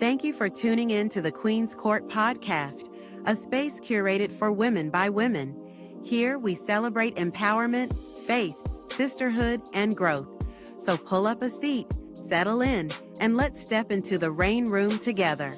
Thank you for tuning in to the Queen's Court podcast, a space curated for women by women. Here we celebrate empowerment, faith, sisterhood, and growth. So pull up a seat, settle in, and let's step into the rain room together.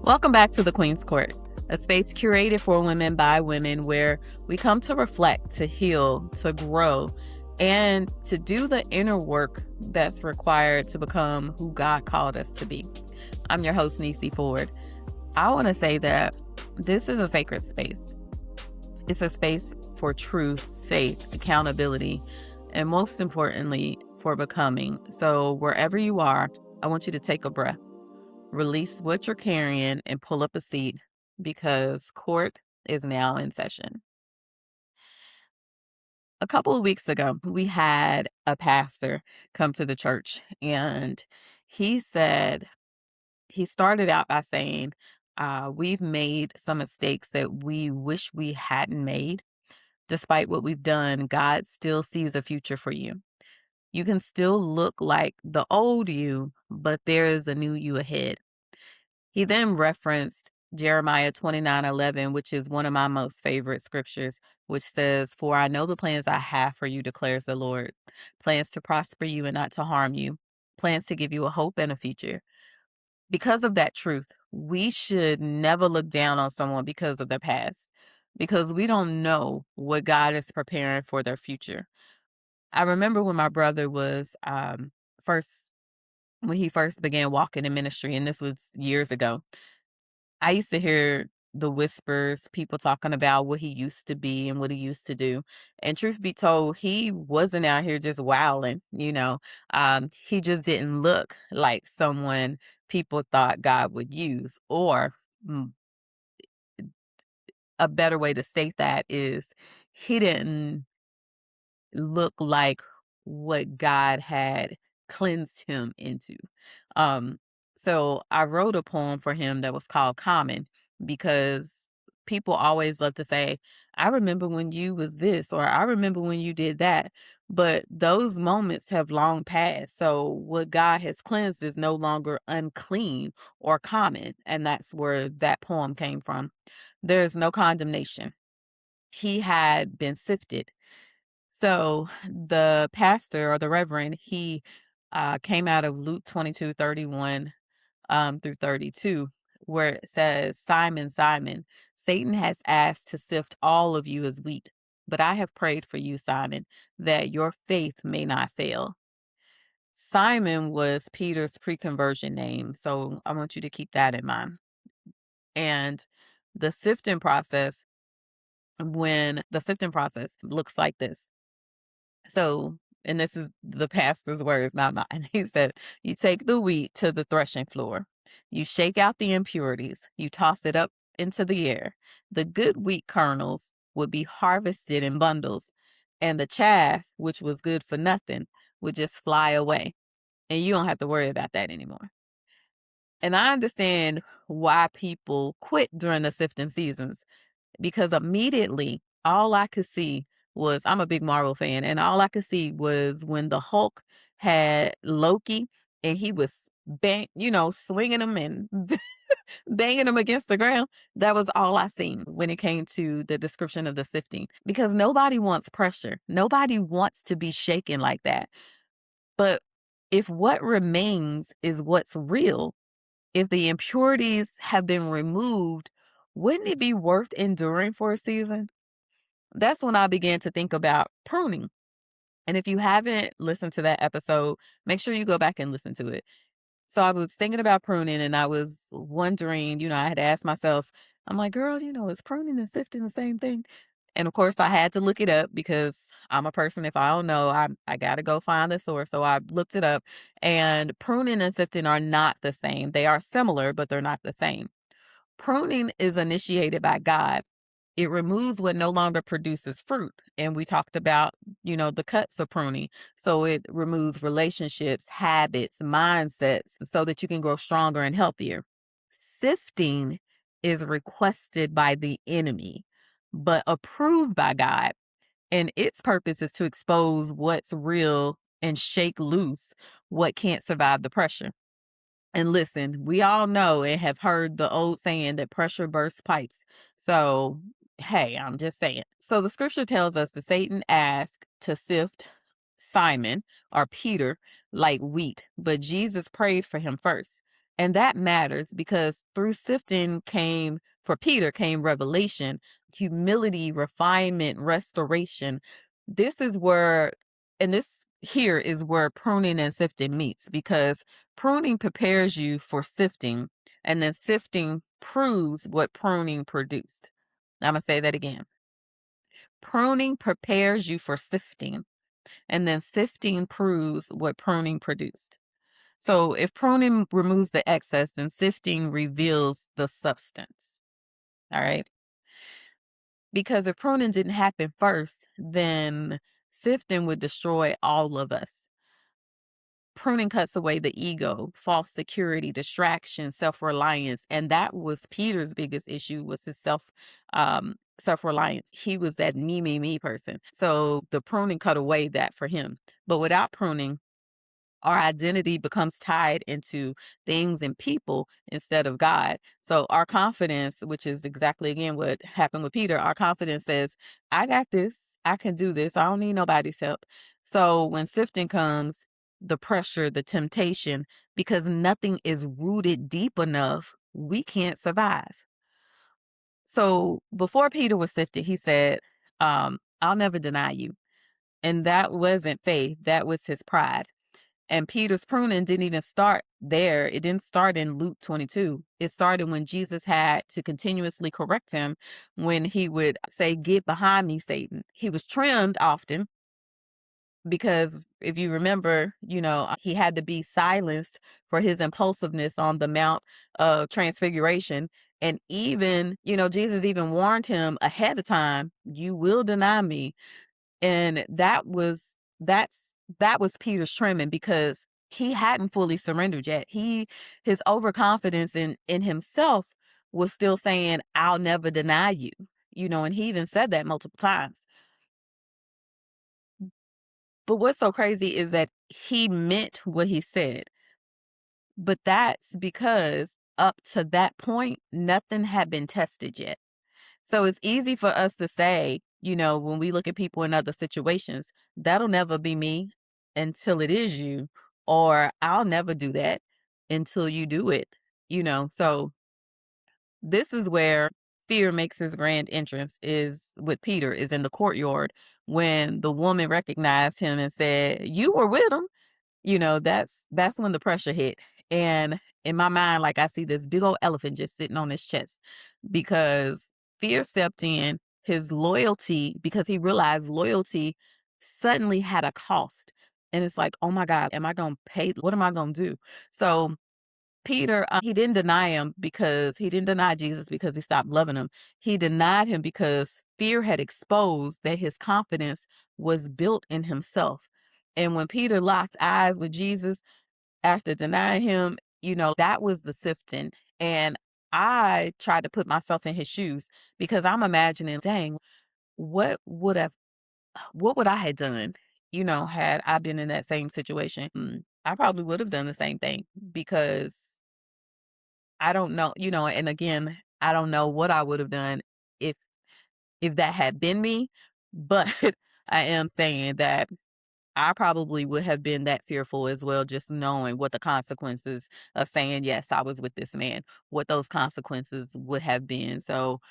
Welcome back to the Queen's Court, a space curated for women by women where we come to reflect, to heal, to grow, and to do the inner work that's required to become who God called us to be. I'm your host, Neicey Ford. I want to say that this is a sacred space. It's a space for truth, faith, accountability, and most importantly, for becoming. So wherever you are, I want you to take a breath. Release what you're carrying and pull up a seat because court is now in session. A couple of weeks ago, we had a pastor come to the church, and he started out by saying, we've made some mistakes that we wish we hadn't made. Despite what we've done, God still sees a future for you. You can still look like the old you, but there is a new you ahead. He then referenced Jeremiah 29:11, which is one of my most favorite scriptures, which says, "For I know the plans I have for you, declares the Lord, plans to prosper you and not to harm you, plans to give you a hope and a future." Because of that truth, we should never look down on someone because of their past, because we don't know what God is preparing for their future. I remember when my brother was first, when he first began walking in ministry, and this was years ago. I used to hear the whispers, people talking about what he used to be and what he used to do. And truth be told, he wasn't out here just wilding. He just didn't look like someone people thought God would use. Or mm, a better way to state that is he didn't look like what God had cleansed him into. Um, so I wrote a poem for him that was called Common because people always love to say, I remember when you was this, or I remember when you did that. But those moments have long passed. So what God has cleansed is no longer unclean or common. And that's where that poem came from. There's no condemnation. He had been sifted. So the pastor or the reverend, he came out of Luke 22:31 through 32, where it says, Simon, Simon, Satan has asked to sift all of you as wheat, but I have prayed for you, Simon, that your faith may not fail. Simon was Peter's pre-conversion name, so I want you to keep that in mind. And the sifting process, when the sifting process looks like this. So, and this is the pastor's words, not mine. He said, you take the wheat to the threshing floor. You shake out the impurities. You toss it up into the air. The good wheat kernels would be harvested in bundles, and the chaff, which was good for nothing, would just fly away. And you don't have to worry about that anymore. And I understand why people quit during the sifting seasons, because immediately all I could see was, I'm a big Marvel fan, and all I could see was when the Hulk had Loki and he was swinging him and banging him against the ground. That was all I seen when it came to the description of the sifting, because nobody wants pressure. Nobody wants to be shaken like that. But if what remains is what's real, if the impurities have been removed, wouldn't it be worth enduring for a season? That's when I began to think about pruning. And if you haven't listened to that episode, make sure you go back and listen to it. So I was thinking about pruning, and I was wondering, I had asked myself, I'm like, girl, is pruning and sifting the same thing? And of course, I had to look it up because I'm a person, if I don't know, I got to go find the source. So I looked it up, and pruning and sifting are not the same. They are similar, but they're not the same. Pruning is initiated by God. It removes what no longer produces fruit. And we talked about, the cuts of pruning. So it removes relationships, habits, mindsets, so that you can grow stronger and healthier. Sifting is requested by the enemy, but approved by God. And its purpose is to expose what's real and shake loose what can't survive the pressure. And listen, we all know and have heard the old saying that pressure bursts pipes. So, hey, I'm just saying. So, the scripture tells us that Satan asked to sift Simon or Peter like wheat, but Jesus prayed for him first. And that matters because through sifting came, for Peter, came revelation, humility, refinement, restoration. This is where, and this here is where pruning and sifting meets, because pruning prepares you for sifting, and then sifting proves what pruning produced. I'm going to say that again. Pruning prepares you for sifting, and then sifting proves what pruning produced. So if pruning removes the excess, then sifting reveals the substance. All right. Because if pruning didn't happen first, then sifting would destroy all of us. Pruning cuts away the ego, false security, distraction, self-reliance. And that was Peter's biggest issue, was his self-reliance. He was that me person. So the pruning cut away that for him. But without pruning, our identity becomes tied into things and people instead of God. So our confidence, which is exactly again what happened with Peter, our confidence says, I got this, I can do this, I don't need nobody's help. So when sifting comes, the pressure, the temptation, because nothing is rooted deep enough, we can't survive. So before Peter was sifted, he said, I'll never deny you. And that wasn't faith, that was his pride. And Peter's pruning didn't even start there. It didn't start in Luke 22. It started when Jesus had to continuously correct him when he would say, "Get behind me, Satan." He was trimmed often because if you remember, he had to be silenced for his impulsiveness on the Mount of Transfiguration. And even, Jesus even warned him ahead of time, "You will deny me." And that was Peter's trimming, because he hadn't fully surrendered yet. His overconfidence in himself was still saying, "I'll never deny you." And he even said that multiple times. But what's so crazy is that he meant what he said. But that's because up to that point, nothing had been tested yet. So it's easy for us to say, when we look at people in other situations, that'll never be me until it is you, or I'll never do that until you do it. So this is where fear makes his grand entrance, is with Peter, is in the courtyard when the woman recognized him and said, "You were with him." That's when the pressure hit. And in my mind, like, I see this big old elephant just sitting on his chest, because fear stepped in, his loyalty, because he realized loyalty suddenly had a cost. And it's like, oh my God, am I going to pay? What am I going to do? So Peter, he didn't deny him, because he didn't deny Jesus because he stopped loving him. He denied him because fear had exposed that his confidence was built in himself. And when Peter locked eyes with Jesus after denying him, that was the sifting. And I tried to put myself in his shoes, because I'm imagining, dang, what would have, what would I have done, had I been in that same situation? I probably would have done the same thing, because I don't know, and again, I don't know what I would have done if that had been me, but I am saying that I probably would have been that fearful as well, just knowing what the consequences of saying, "Yes, I was with this man," what those consequences would have been. So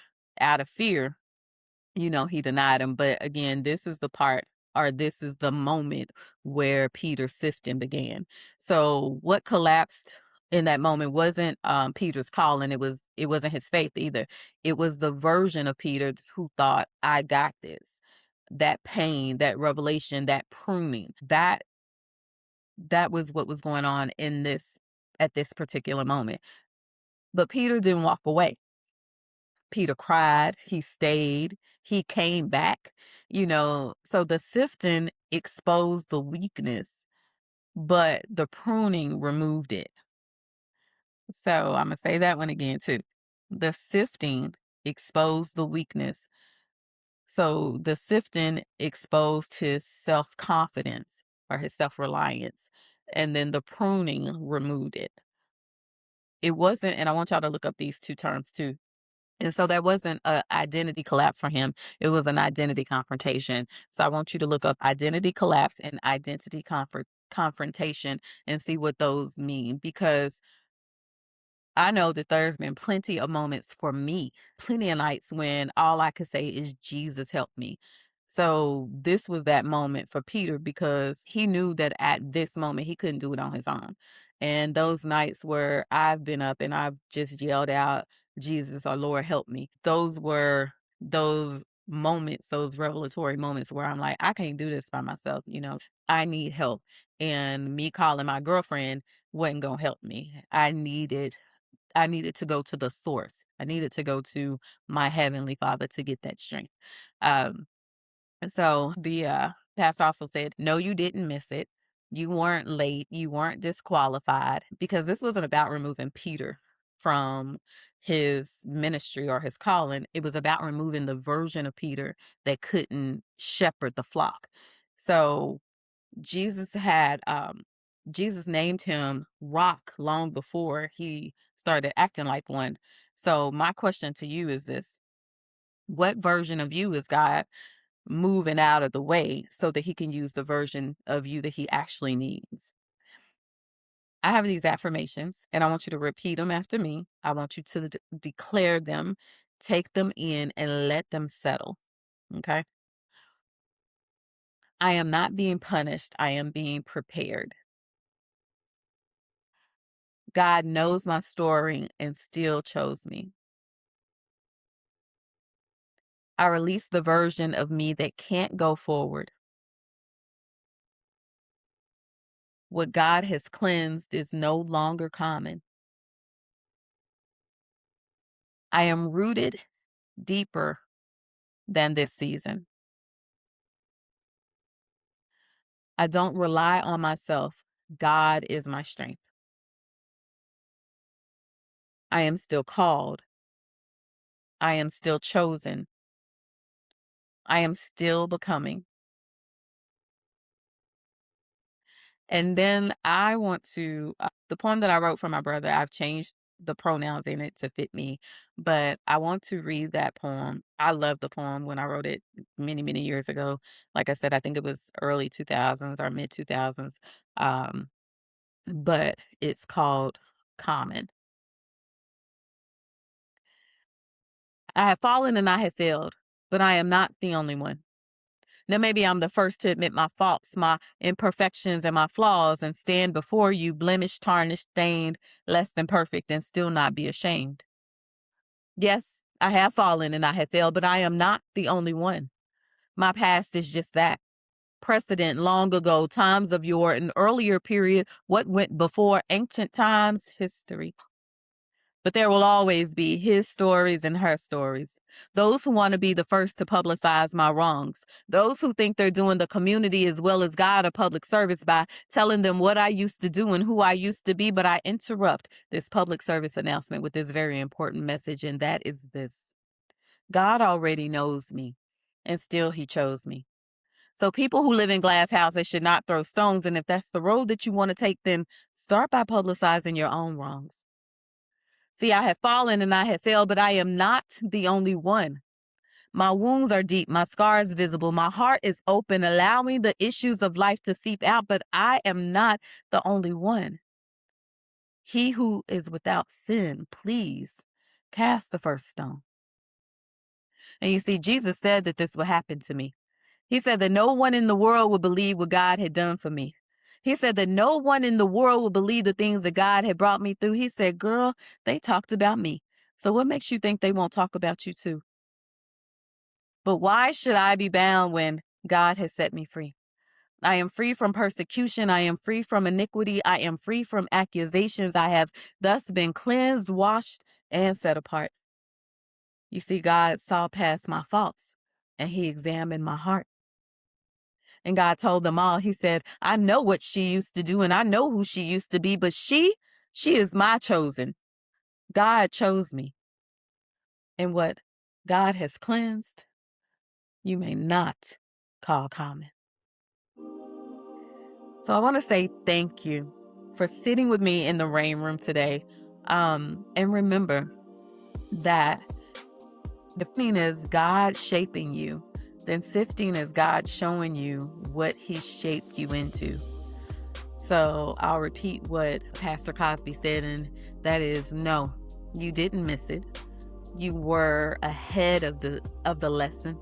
out of fear, he denied him. But again, this is the part, or this is the moment where Peter's sifting began. So what collapsed in that moment wasn't Peter's calling. It wasn't his faith either. It was the version of Peter who thought, "I got this." That pain, that revelation, that pruning, that was what was going on at this particular moment. But Peter didn't walk away. Peter cried, he stayed, he came back, so the sifting exposed the weakness, but the pruning removed it. So I'm going to say that one again too. The sifting exposed the weakness. So the sifting exposed his self-confidence or his self-reliance, and then the pruning removed it. it wasn't, and I want y'all to look up these two terms too. And so there wasn't a identity collapse for him. It was an identity confrontation. So I want you to look up identity collapse and identity confrontation and see what those mean, because I know that there's been plenty of moments for me, plenty of nights when all I could say is, Jesus, help me. So this was that moment for Peter, because he knew that at this moment he couldn't do it on his own. And those nights where I've been up and I've just yelled out, Jesus or Lord, help me. Those were those moments, those revelatory moments where I'm like, I can't do this by myself. I need help. And me calling my girlfriend wasn't going to help me. I needed to go to the source. I needed to go to my heavenly Father to get that strength. And so the pastor also said, no, you didn't miss it. You weren't late. You weren't disqualified, because this wasn't about removing Peter from his ministry or his calling. It was about removing the version of Peter that couldn't shepherd the flock. So Jesus had Jesus named him Rock long before he started acting like one. So my question to you is this: what version of you is God moving out of the way so that he can use the version of you that he actually needs? I have these affirmations and I want you to repeat them after me. I want you to declare them, take them in, and let them settle. Okay. I am not being punished. I am being prepared. God knows my story and still chose me. I release the version of me that can't go forward. What God has cleansed is no longer common. I am rooted deeper than this season. I don't rely on myself. God is my strength. I am still called. I am still chosen. I am still becoming. And then I want to, the poem that I wrote for my brother, I've changed the pronouns in it to fit me, but I want to read that poem. I love the poem when I wrote it many, many years ago. Like I said, I think it was early 2000s or mid 2000s. Um, but it's called Common. I have fallen and I have failed, but I am not the only one. Now, maybe I'm the first to admit my faults, my imperfections, and my flaws, and stand before you, blemished, tarnished, stained, less than perfect, and still not be ashamed. Yes, I have fallen and I have failed, but I am not the only one. My past is just that. Precedent long ago, times of yore, an earlier period, what went before, ancient times, history. But there will always be his stories and her stories. Those who want to be the first to publicize my wrongs. Those who think they're doing the community as well as God a public service by telling them what I used to do and who I used to be. But I interrupt this public service announcement with this very important message, and that is this: God already knows me, and still he chose me. So people who live in glass houses should not throw stones. And if that's the road that you want to take, then start by publicizing your own wrongs. See, I have fallen and I have failed, but I am not the only one. My wounds are deep, my scars visible, my heart is open, allowing the issues of life to seep out, but I am not the only one. He who is without sin, please cast the first stone. And you see, Jesus said that this would happen to me. He said that no one in the world would believe what God had done for me. He said that no one in the world would believe the things that God had brought me through. He said, girl, they talked about me. So what makes you think they won't talk about you too? But why should I be bound when God has set me free? I am free from persecution. I am free from iniquity. I am free from accusations. I have thus been cleansed, washed, and set apart. You see, God saw past my faults and he examined my heart. And God told them all, he said, I know what she used to do and I know who she used to be, but she is my chosen. God chose me. And what God has cleansed, you may not call common. So I want to say thank you for sitting with me in the rain room today. And remember that sifting is God shaping you, then sifting is God showing you what He shaped you into. So I'll repeat what Pastor Cosby said, and that is, no, you didn't miss it. You were ahead of the lesson.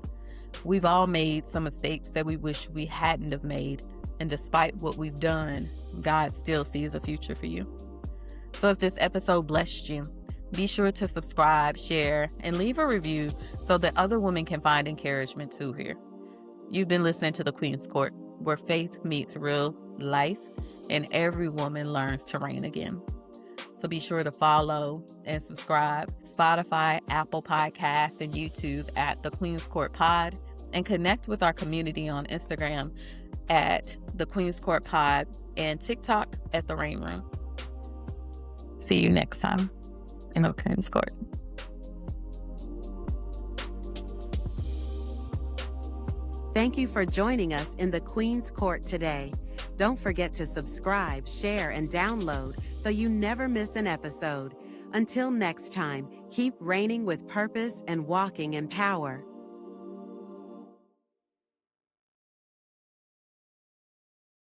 We've all made some mistakes that we wish we hadn't have made. And despite what we've done, God still sees a future for you. So if this episode blessed you, be sure to subscribe, share, and leave a review so that other women can find encouragement too here. You've been listening to The Queen's Court, where faith meets real life and every woman learns to reign again. So be sure to follow and subscribe Spotify, Apple Podcasts, and YouTube at The Queen's Court Pod, and connect with our community on Instagram at The Queen's Court Pod and TikTok at The Rain Room. See you next time in The Queen's Court. Thank you for joining us in the Queen's Court today. Don't forget to subscribe, share, and download so you never miss an episode. Until next time, keep reigning with purpose and walking in power.